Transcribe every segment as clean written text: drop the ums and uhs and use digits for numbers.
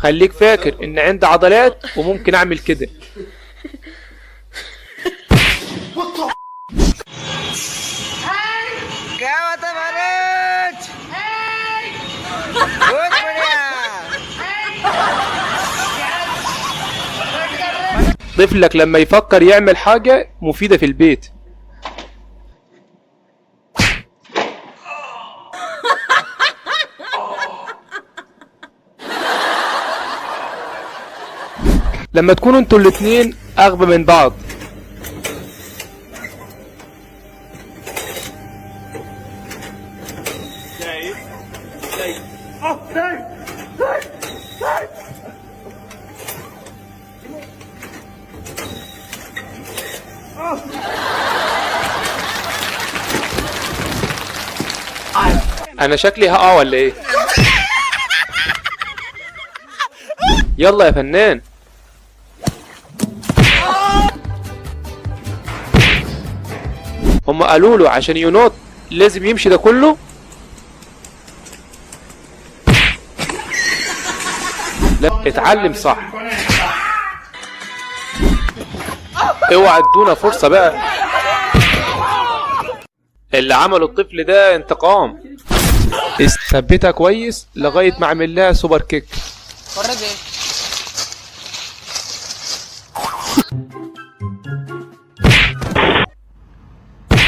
خليك فاكر ان عندي عضلات وممكن اعمل كده. طفلك لما يفكر يعمل حاجة مفيدة في البيت لما تكونوا انتوا الاتنين اغبى من بعض. انا شكلي هقع ولا ايه؟ يلا يا فنان. هم قالوا له عشان ينط لازم يمشي ده كله؟ لا اتعلم صح. اوعى ادونا فرصة بقى. اللي عمله الطفل ده انتقام. استثبتها كويس لغاية ما اعمل لها سوبر كيك.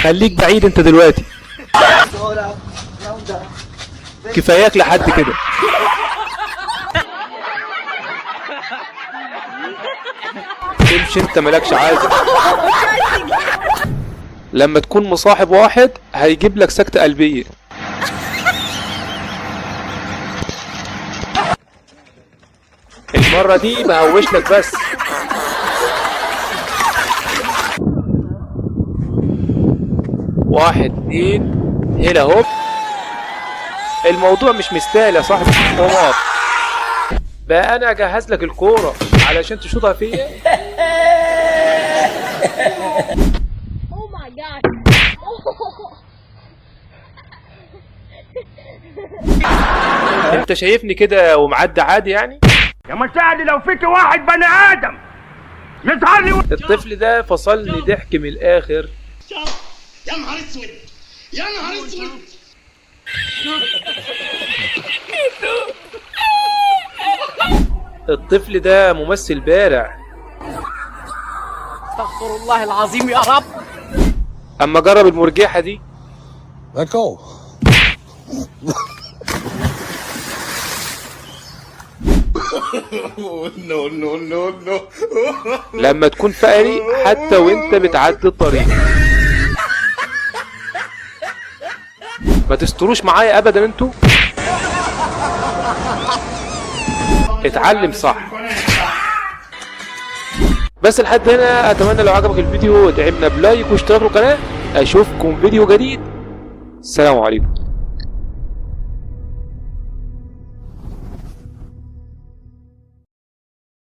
خليك بعيد انت دلوقتي. كفاياك لحد كده. تمشي انت مالكش عايزة. لما تكون مصاحب واحد هيجيب لك سكتة قلبية. المرة دي بهوش لك بس. واحد اتنين هلا هوب. الموضوع مش مستاهل يا صاحبي. قمر بقى انا اجهز لك الكورة علشان تشوطها فيا. انت شايفني كده ومعدي عادي يعني؟ يا مساعد لو فيك واحد بني ادم يظهر لي. الطفل ده فصلني ضحك من الاخر. يا نهار اسود يا نهار اسود. الطفل ده ممثل بارع. استغفر الله العظيم يا رب. اما جرب المرجحة دي. لما تكون فقري حتى وانت بتعدي الطريق ما تستروش معايا ابدا انتوا. اتعلم صح. بس لحد هنا اتمنى لو عجبك الفيديو ادعمنا بلايك واشتراك في القناة. اشوفكم فيديو جديد. السلام عليكم.